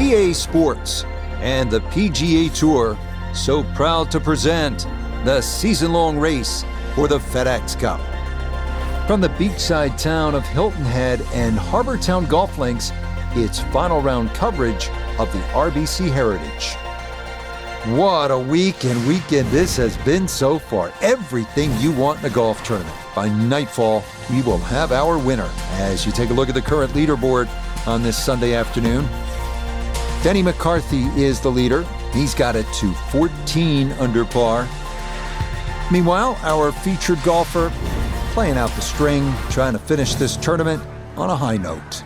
EA Sports and the PGA Tour so proud to present the season-long race for the FedEx Cup. From the beachside town of Hilton Head and Harbour Town Golf Links, it's final round coverage of the RBC Heritage. What a week and weekend this has been so far. Everything you want in a golf tournament. By nightfall, we will have our winner. As you take a look at the current leaderboard on this Sunday afternoon, Denny McCarthy is the leader. He's got it to 14 under par. Meanwhile, our featured golfer playing out the string, trying to finish this tournament on a high note.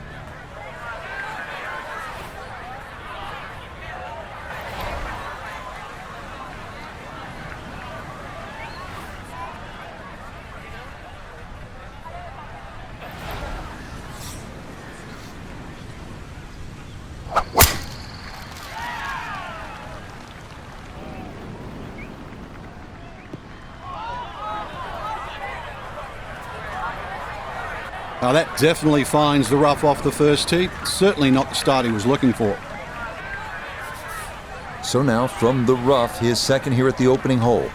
Now that definitely finds the rough off the first tee. Certainly not the start he was looking for. So now from the rough, his second here at the opening hole.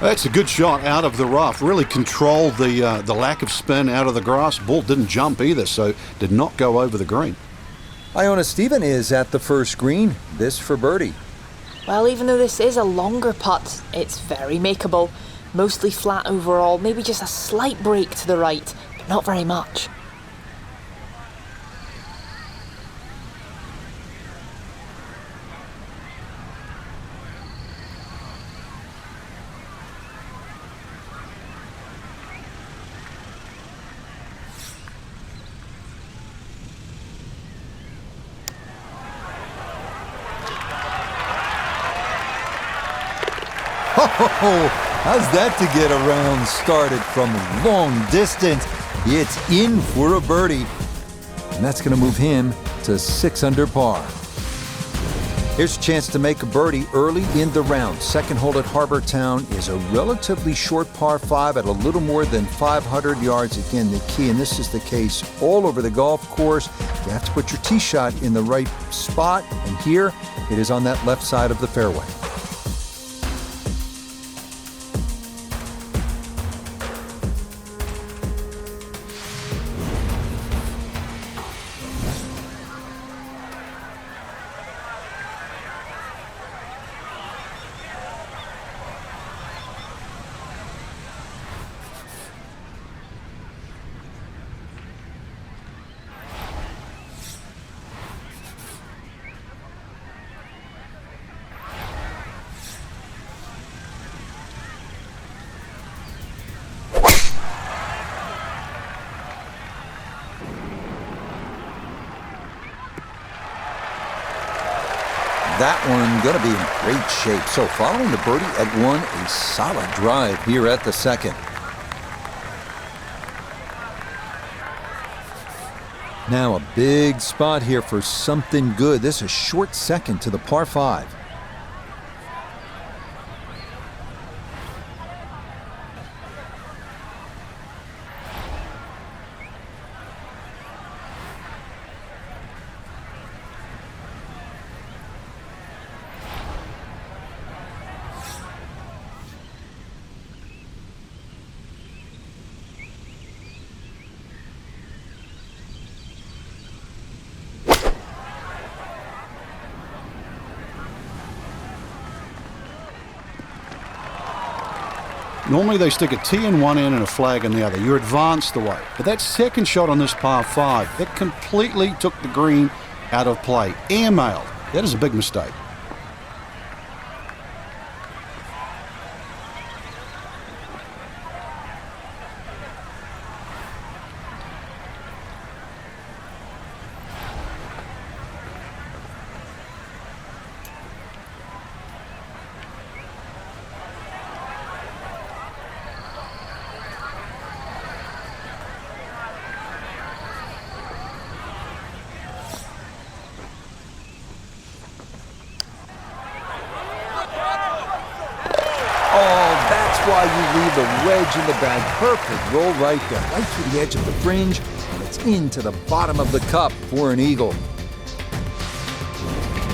That's a good shot out of the rough. Really controlled the lack of spin out of the grass. Ball didn't jump either, so did not go over the green. Iona Stephen is at the first green. This for birdie. Well, even though this is a longer putt, it's very makeable. Mostly flat overall, maybe just a slight break to the right, but not very much. Oh, how's that to get a round started from long distance? It's in for a birdie, and that's going to move him to 6 under par. Here's a chance to make a birdie early in the round. Second hole at Harbour Town is a relatively short par 5 at a little more than 500 yards. Again, the key, and this is the case all over the golf course, you have to put your tee shot in the right spot, and here it is on that left side of the fairway. That one going to be in great shape. So following the birdie at 1, a solid drive here at the second. Now a big spot here for something good. This is a short second to the par 5. Normally they stick a tee in one end and a flag in the other. You're advanced the way. But that second shot on this par 5, it completely took the green out of play. Airmailed. That is a big mistake. Oh, that's why you leave the wedge in the bag. Perfect roll right there, right to the edge of the fringe, and it's into the bottom of the cup for an eagle.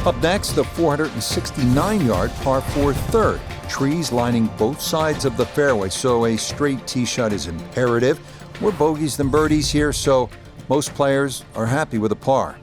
Up next, the 469-yard par 4 third. Trees lining both sides of the fairway, so a straight tee shot is imperative. More bogeys than birdies here, so most players are happy with a par.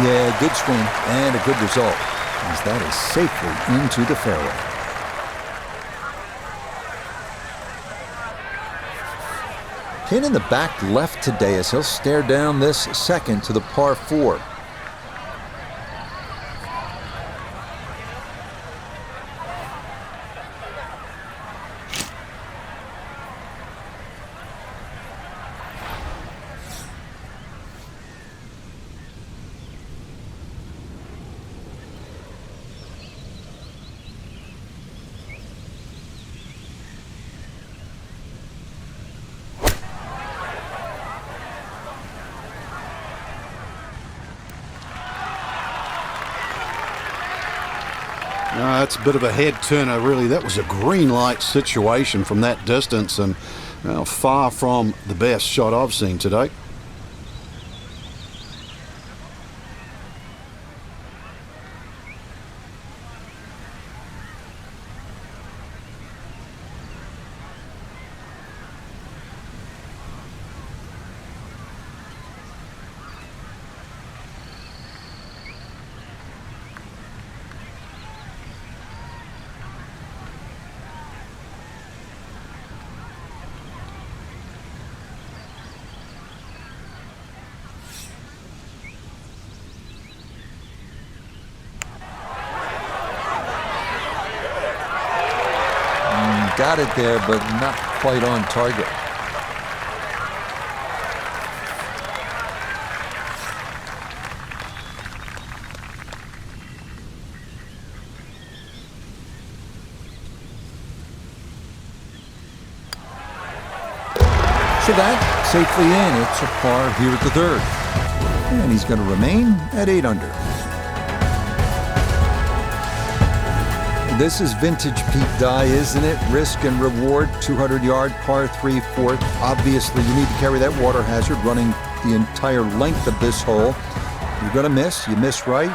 Yeah, good swing and a good result, as that is safely into the fairway. Pin in the back left today as he'll stare down this second to the par 4. That's a bit of a head turner, really. That was a green light situation from that distance, and well, far from the best shot I've seen today. Got it there, but not quite on target. So that safely in. It's a par here at the third. And he's going to remain at 8 under. This is vintage Pete Dye, isn't it? Risk and reward, 200-yard par 3 fourth. Obviously, you need to carry that water hazard running the entire length of this hole. You're going to miss. You miss right.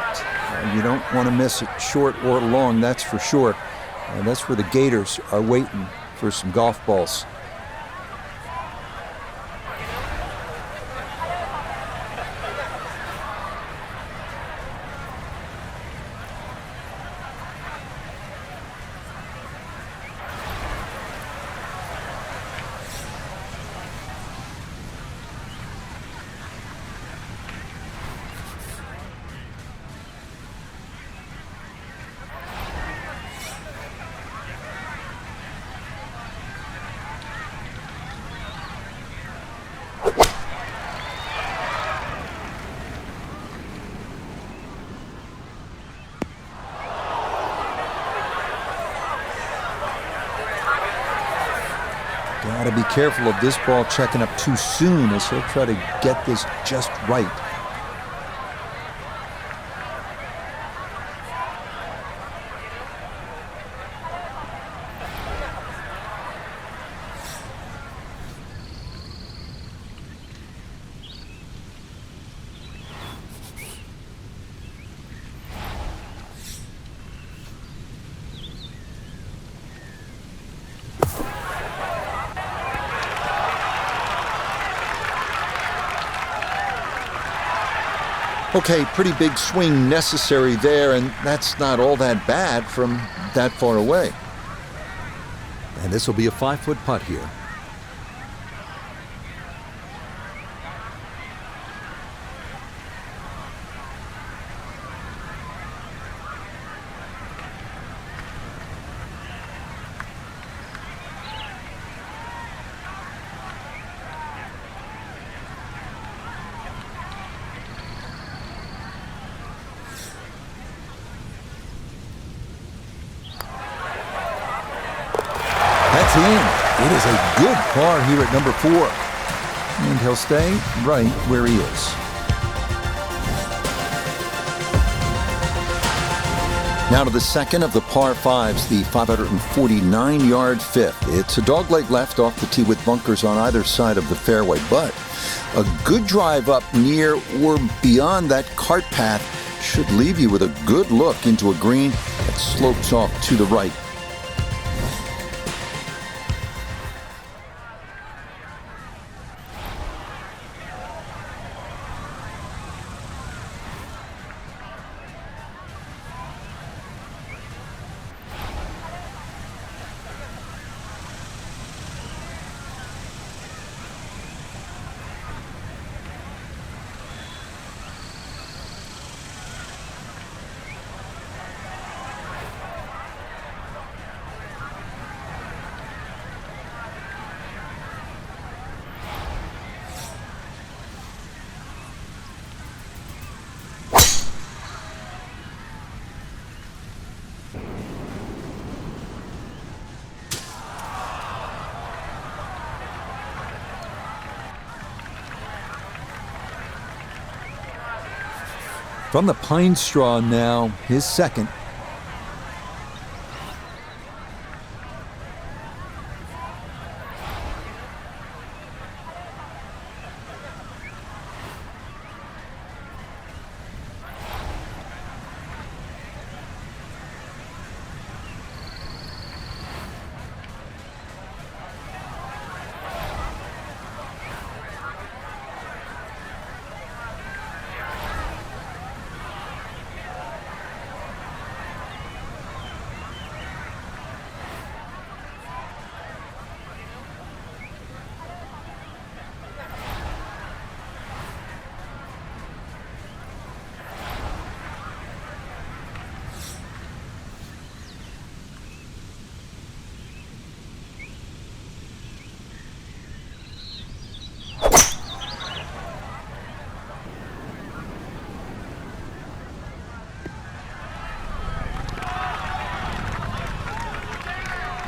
You don't want to miss it short or long, that's for sure. And that's where the Gators are waiting for some golf balls. Got to be careful of this ball checking up too soon, as he'll try to get this just right. Okay, pretty big swing necessary there, and that's not all that bad from that far away. And this will be a 5-foot putt here. It's in. It is a good par here at number 4. And he'll stay right where he is. Now to the second of the par 5s, the 549-yard fifth. It's a dogleg left off the tee with bunkers on either side of the fairway, but a good drive up near or beyond that cart path should leave you with a good look into a green that slopes off to the right. From the pine straw now, his second.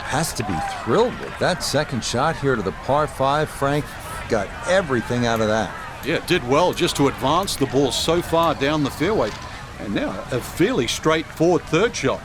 Has to be thrilled with that second shot here to the par 5. Frank got everything out of that. Yeah, did well just to advance the ball so far down the fairway. And now a fairly straightforward third shot.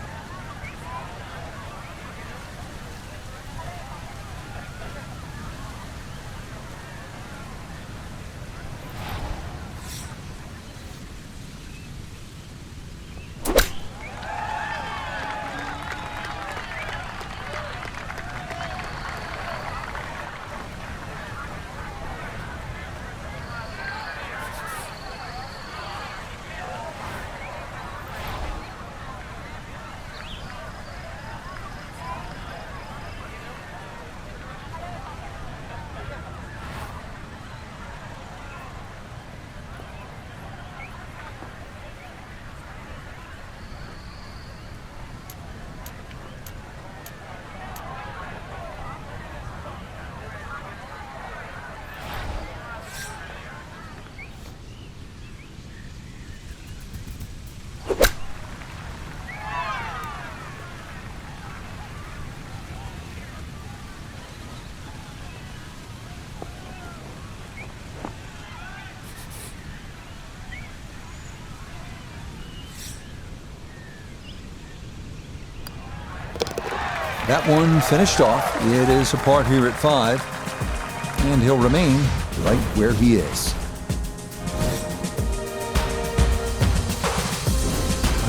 That one finished off. It is a par here at 5, and he'll remain right where he is.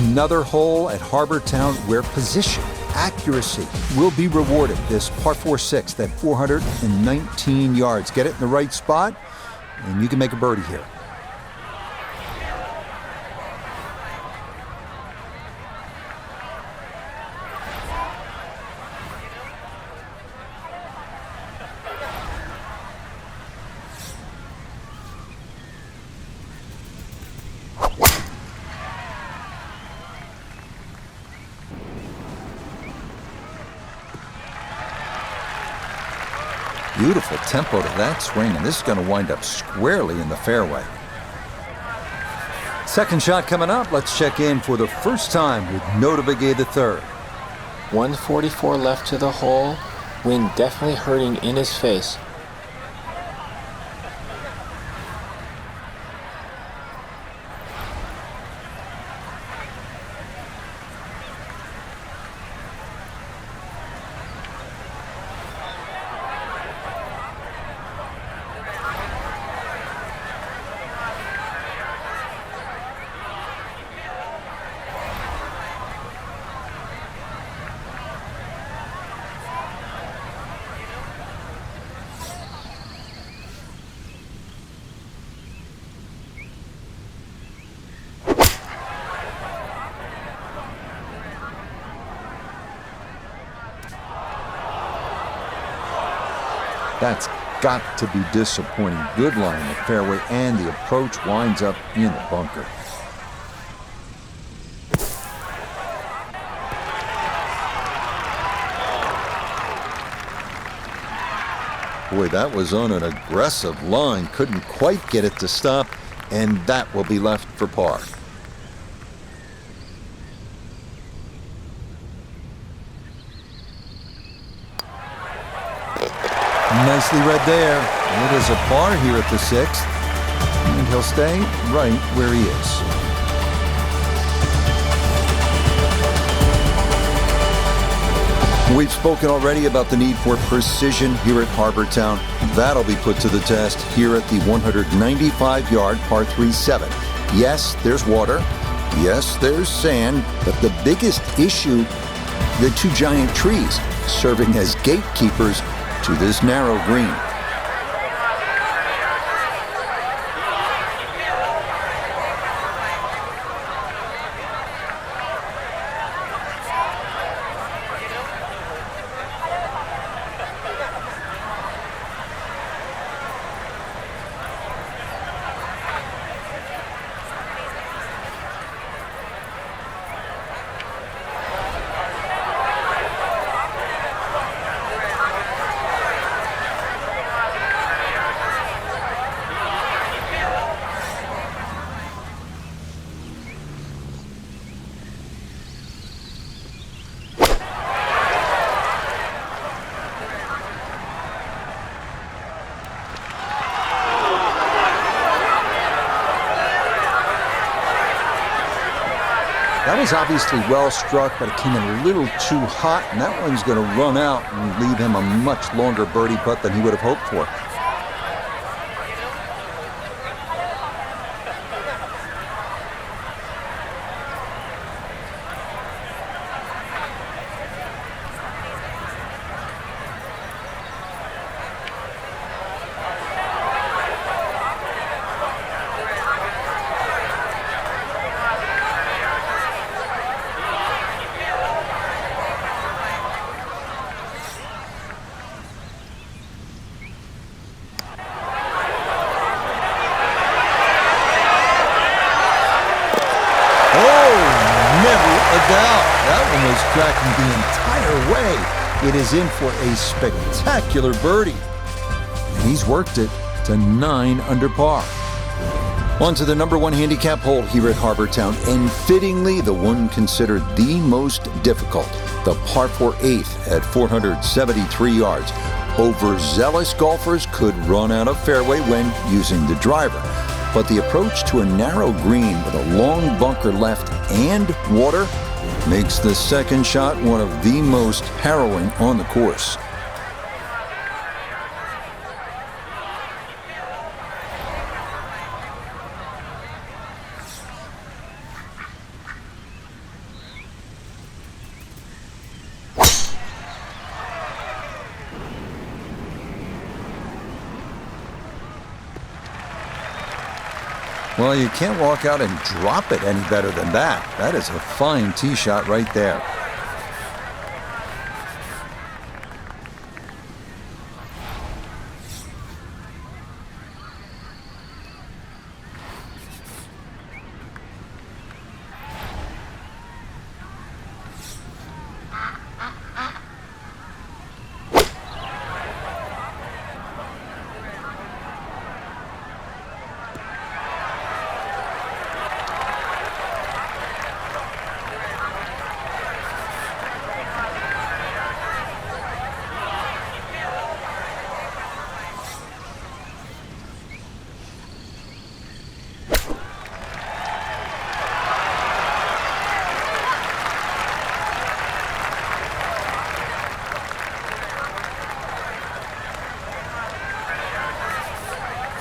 Another hole at Harbor Town where position, accuracy will be rewarded. This par 4-6 at 419 yards. Get it in the right spot, and you can make a birdie here. Beautiful tempo to that swing, and this is going to wind up squarely in the fairway. Second shot coming up. Let's check in for the first time with Notah Begay III. 144 left to the hole. Wind definitely hurting in his face. That's got to be disappointing. Good line in the fairway, and the approach winds up in the bunker. Boy, that was on an aggressive line. Couldn't quite get it to stop, and that will be left for par. Nicely read there. It is a par here at the 6th, and he'll stay right where he is. We've spoken already about the need for precision here at Harbour Town. That'll be put to the test here at the 195-yard par 3-7. Yes, there's water. Yes, there's sand. But the biggest issue, the two giant trees serving as gatekeepers to this narrow green. That was obviously well struck, but it came in a little too hot, and that one's going to run out and leave him a much longer birdie putt than he would have hoped for. That one was tracking the entire way. It is in for a spectacular birdie. And he's worked it to 9 under par. On to the number 1 handicap hole here at Harbour Town, and fittingly the one considered the most difficult, the par 4 8th at 473 yards. Overzealous golfers could run out of fairway when using the driver, but the approach to a narrow green with a long bunker left and water makes the second shot one of the most harrowing on the course. Well, you can't walk out and drop it any better than that. That is a fine tee shot right there.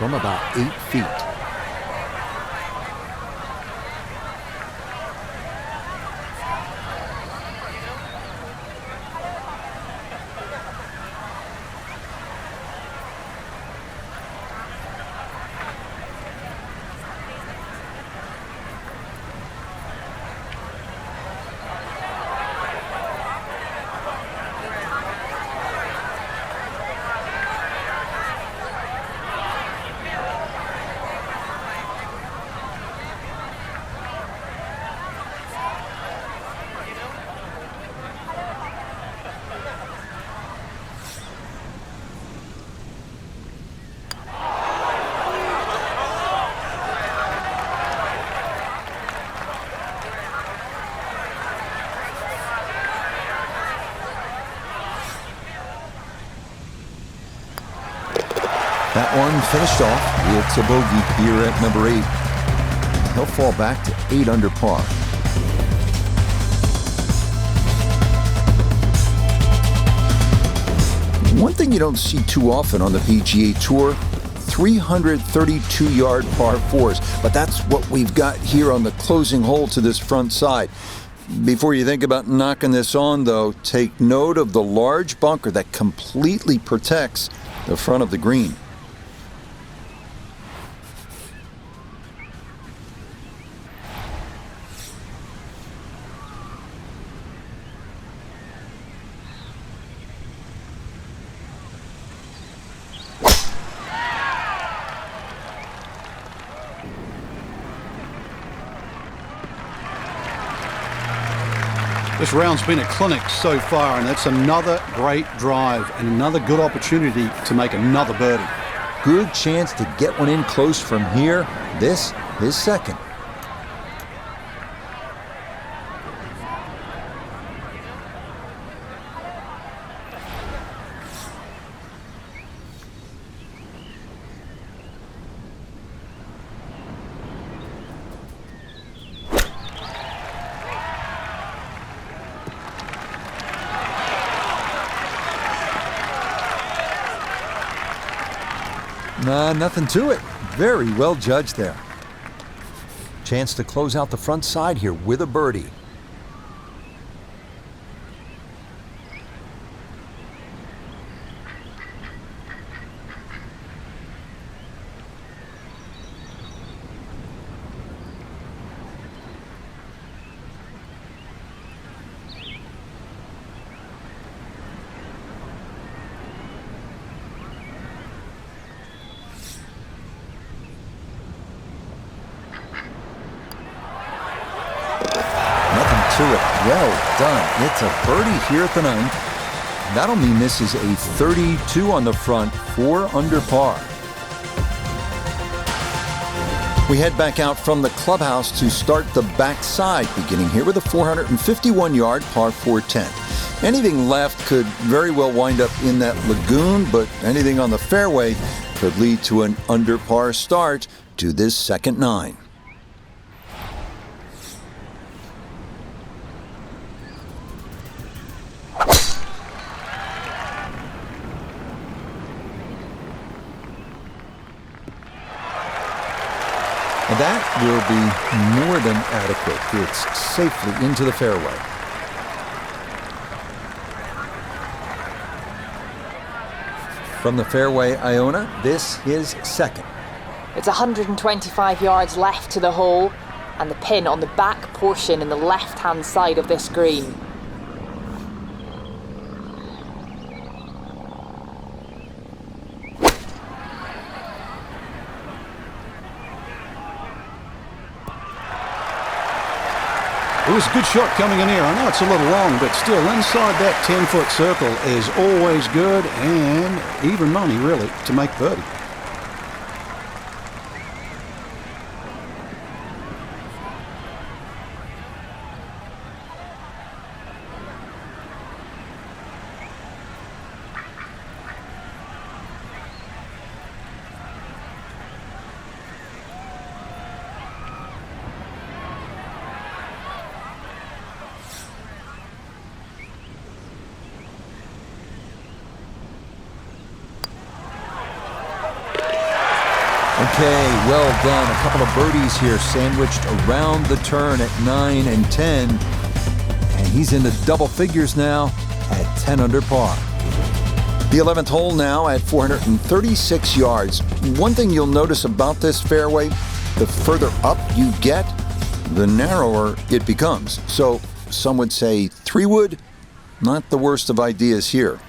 from about 8 feet. That one finished off. It's a bogey here at number 8. He'll fall back to 8 under par. One thing you don't see too often on the PGA Tour, 332-yard par 4s. But that's what we've got here on the closing hole to this front side. Before you think about knocking this on, though, take note of the large bunker that completely protects the front of the green. This round's been a clinic so far, and that's another great drive and another good opportunity to make another birdie. Good chance to get one in close from here. This is second. Nothing to it. Very well judged there. Chance to close out the front side here with a birdie. To it. Well done. It's a birdie here at the 9th. That'll mean this is a 32 on the front, 4 under par. We head back out from the clubhouse to start the backside, beginning here with a 451-yard par 410. Anything left could very well wind up in that lagoon, but anything on the fairway could lead to an under par start to this second 9. And that will be more than adequate. It's safely into the fairway. From the fairway, Iona, this is second. It's 125 yards left to the hole, and the pin on the back portion in the left-hand side of this green. It was a good shot coming in here. I know it's a little long, but still inside that 10-foot circle is always good, and even money, really, to make birdie. Okay, well done. A couple of birdies here sandwiched around the turn at 9 and 10. And he's in the double figures now at 10 under par. The 11th hole now at 436 yards. One thing you'll notice about this fairway, the further up you get, the narrower it becomes. So some would say 3-wood, not the worst of ideas here.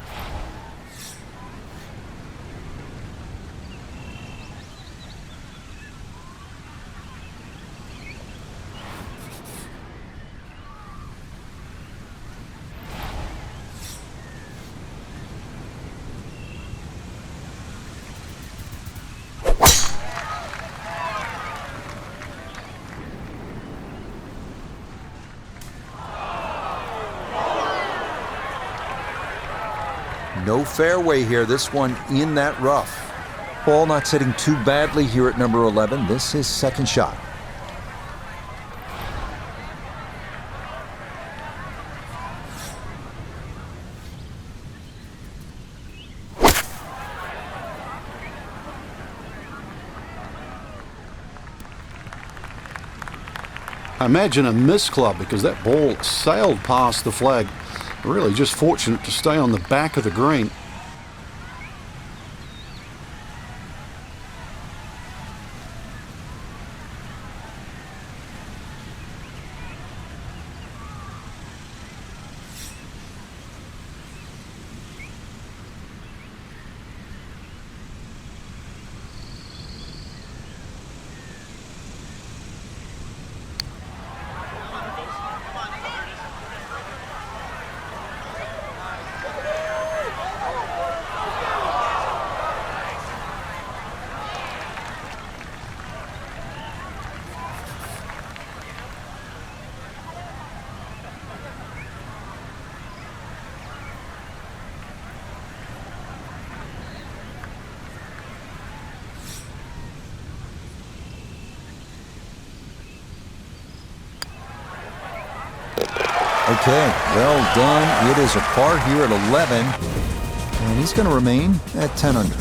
No fairway here, this one in that rough. Ball not sitting too badly here at number 11. This is second shot. I imagine a missed club because that ball sailed past the flag. Really just fortunate to stay on the back of the green. Okay, well done. It is a par here at 11, and he's going to remain at 10 under.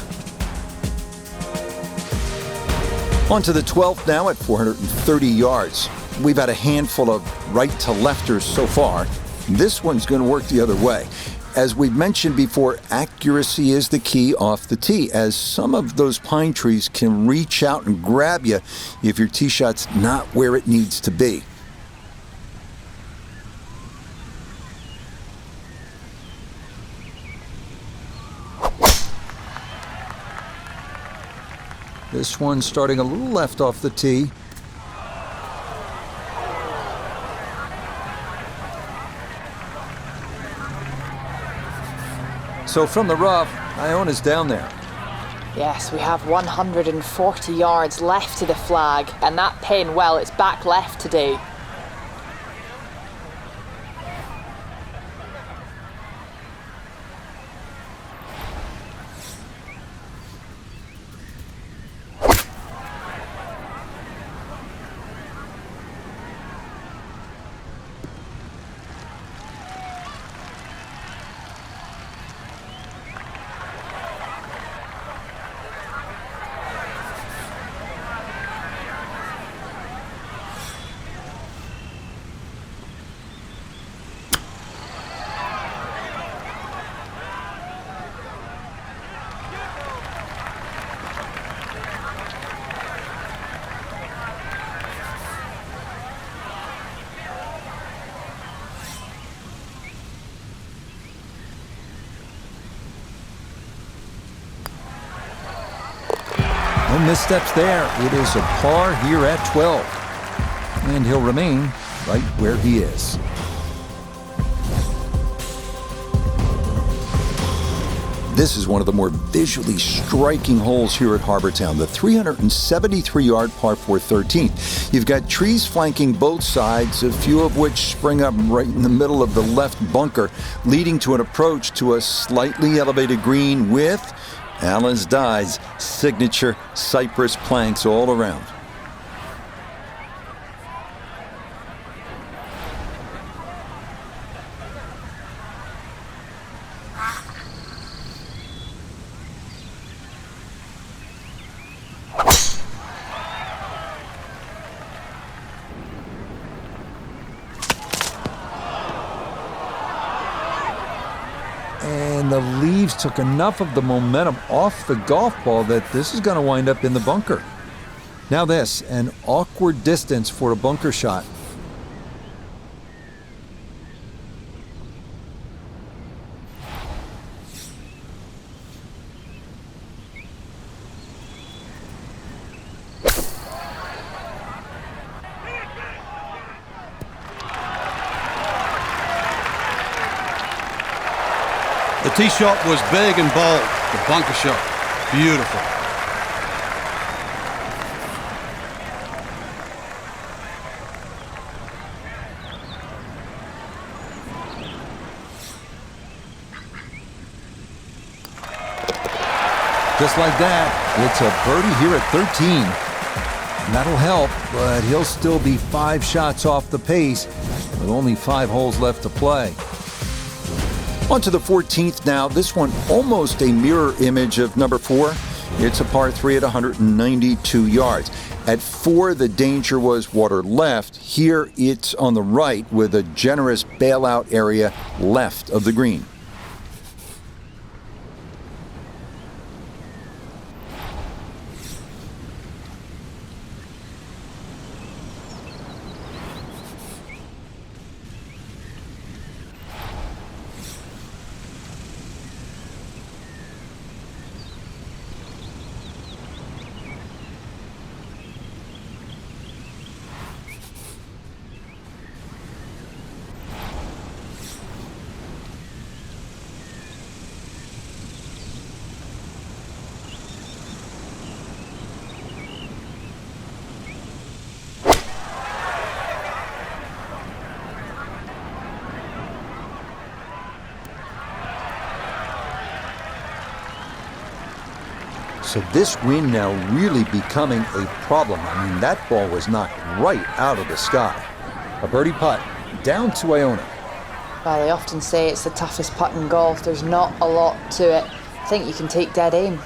On to the 12th now at 430 yards. We've had a handful of right-to-lefters so far. This one's going to work the other way. As we've mentioned before, accuracy is the key off the tee, as some of those pine trees can reach out and grab you if your tee shot's not where it needs to be. This one starting a little left off the tee. So from the rough, Iona's down there. Yes, we have 140 yards left to the flag, and that pin, well, it's back left today. No missteps there. It is a par here at 12. And he'll remain right where he is. This is one of the more visually striking holes here at Harbour Town, the 373-yard par 4 13th. You've got trees flanking both sides, a few of which spring up right in the middle of the left bunker, leading to an approach to a slightly elevated green with Allen's Dye's signature cypress planks all around. and the leaves took enough of the momentum off the golf ball that this is going to wind up in the bunker. Now this, an awkward distance for a bunker shot. The tee shot was big and bold. The bunker shot, beautiful. Just like that, it's a birdie here at 13. And that'll help, but he'll still be 5 shots off the pace with only 5 holes left to play. On to the 14th now. This one almost a mirror image of number 4. It's a par 3 at 192 yards. At 4, the danger was water left. Here, it's on the right with a generous bailout area left of the green. So this wind now really becoming a problem. I mean, that ball was knocked right out of the sky. A birdie putt down to Iona. Well, they often say it's the toughest putt in golf. There's not a lot to it. I think you can take dead aim.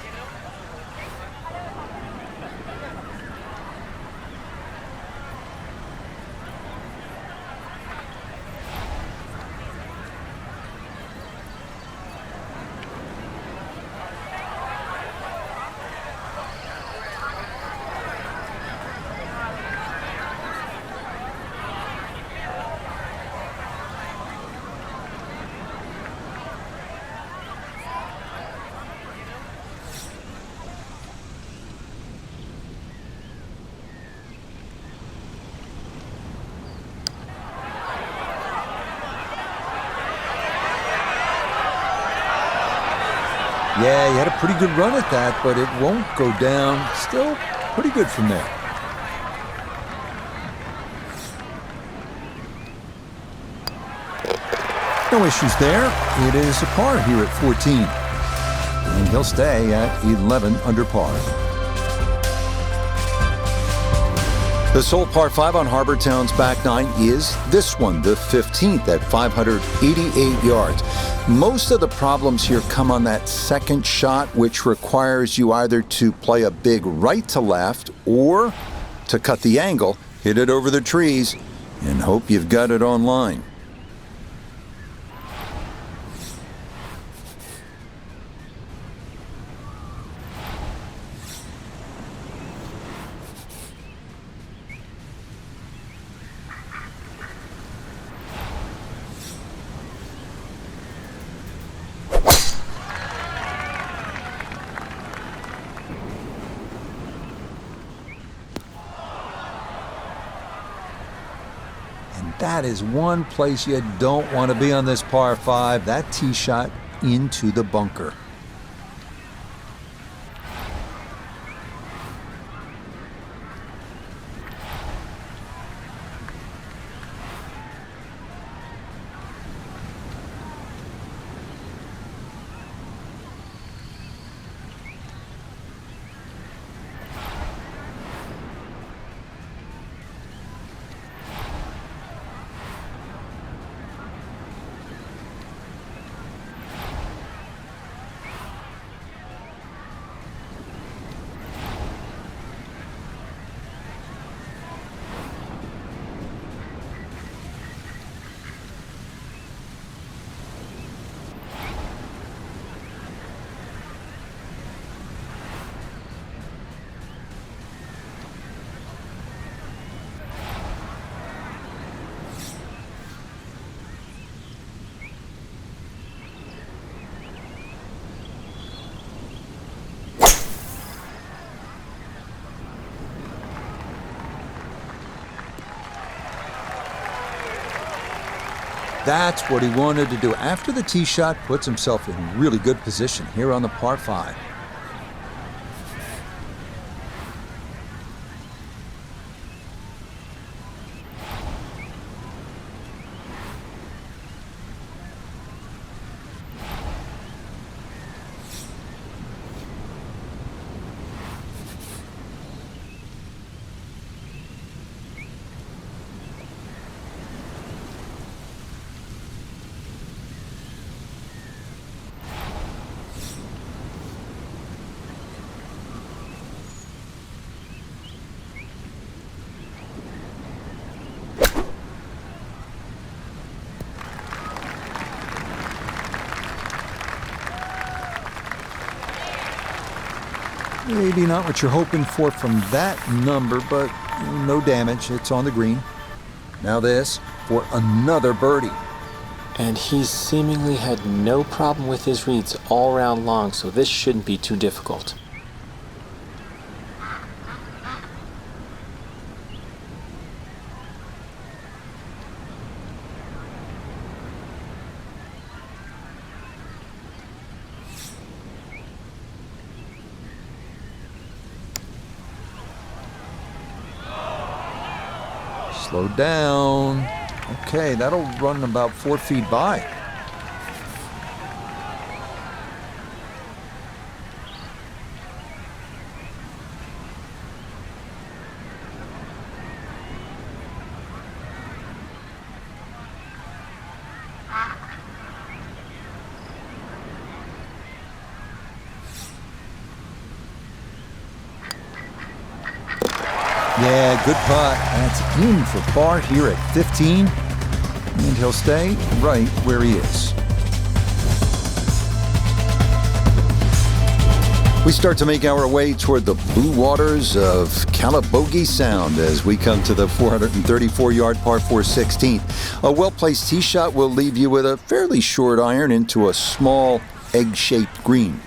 Yeah, he had a pretty good run at that, but it won't go down. Still pretty good from there. No issues there. It is a par here at 14. And he'll stay at 11 under par. The sole par 5 on Harbour Town's back 9 is this one, the 15th at 588 yards. Most of the problems here come on that second shot, which requires you either to play a big right to left or to cut the angle, hit it over the trees, and hope you've got it on line. That is one place you don't want to be on this par 5, that tee shot into the bunker. That's what he wanted to do. After the tee shot, puts himself in really good position here on the par 5. Maybe not what you're hoping for from that number, but no damage. It's on the green. Now this for another birdie. And he's seemingly had no problem with his reads all round long, so this shouldn't be too difficult. Slow down. Okay, that'll run about 4 feet by. Yeah, good putt. That's in for par here at 15. And he'll stay right where he is. We start to make our way toward the blue waters of Calabogie Sound as we come to the 434-yard par 4 16th. A well-placed tee shot will leave you with a fairly short iron into a small egg-shaped green.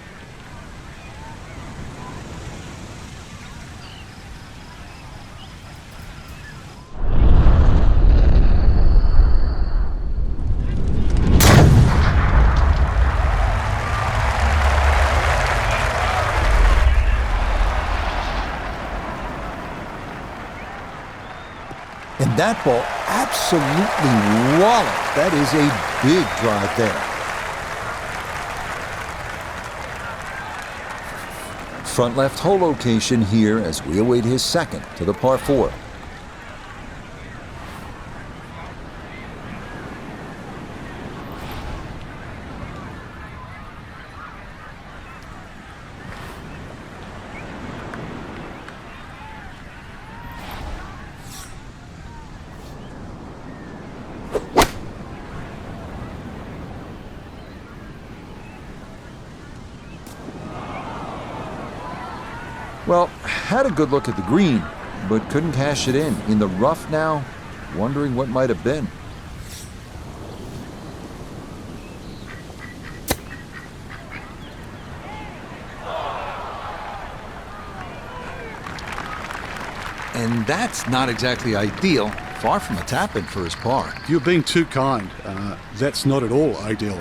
And that ball absolutely walloped. That is a big drive there. Front left hole location here as we await his second to the par 4. Well, had a good look at the green, but couldn't cash it in. In the rough now, wondering what might have been. And that's not exactly ideal. Far from a tap-in for his par. You're being too kind. That's not at all ideal.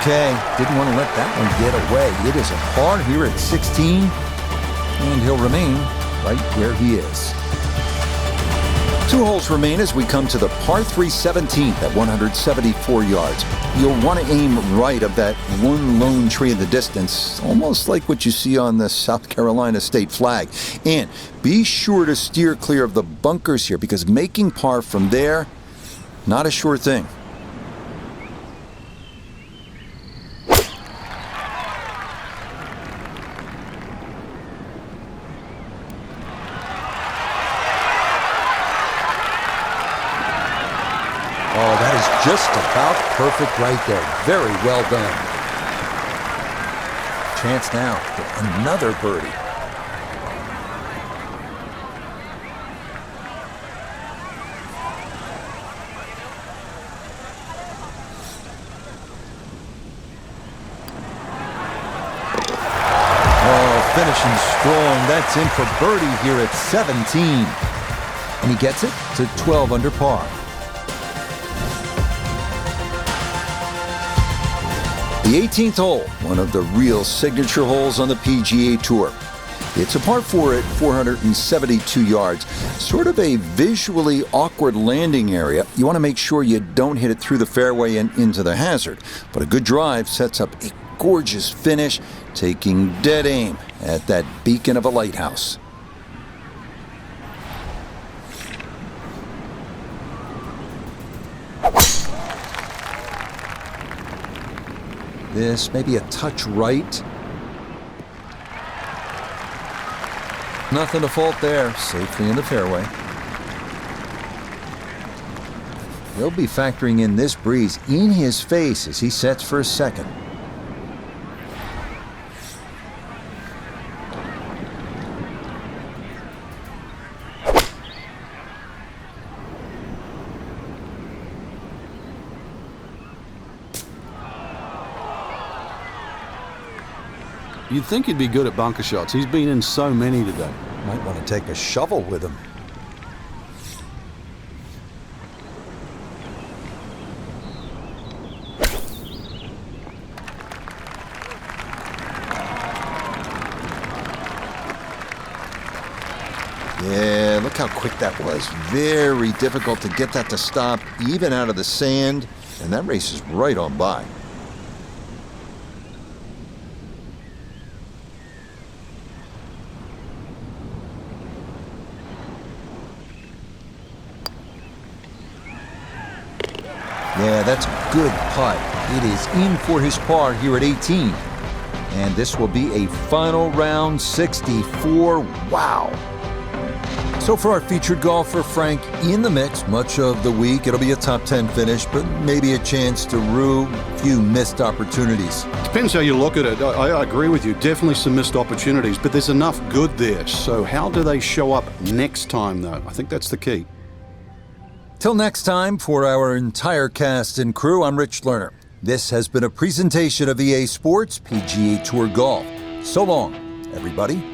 Okay, didn't want to let that one get away. It is a par here at 16, and he'll remain right where he is. 2 holes remain as we come to the par 3 17th at 174 yards. You'll want to aim right of that one lone tree in the distance, almost like what you see on the South Carolina state flag. And be sure to steer clear of the bunkers here, because making par from there, not a sure thing. Oh, that is just about perfect right there. Very well done. Chance now for another birdie. Finishing strong. That's in for birdie here at 17. And he gets it to 12 under par. The 18th hole, one of the real signature holes on the PGA Tour. It's a par 4 at 472 yards. Sort of a visually awkward landing area. You want to make sure you don't hit it through the fairway and into the hazard. But a good drive sets up a gorgeous finish, taking dead aim at that beacon of a lighthouse. This may be a touch right. Nothing to fault there, safely in the fairway. He'll be factoring in this breeze in his face as he sets for a second. You'd think he'd be good at bunker shots. He's been in so many today. Might want to take a shovel with him. Yeah, look how quick that was. Very difficult to get that to stop, even out of the sand. And that race is right on by. Yeah, that's a good putt. It is in for his par here at 18. And this will be a final round 64. Wow. So for our featured golfer, Frank, in the mix much of the week. It'll be a top 10 finish, but maybe a chance to rue a few missed opportunities. Depends how you look at it. I agree with you. Definitely some missed opportunities, but there's enough good there. So how do they show up next time, though? I think that's the key. Till next time, for our entire cast and crew, I'm Rich Lerner. This has been a presentation of EA Sports PGA Tour Golf. So long, everybody.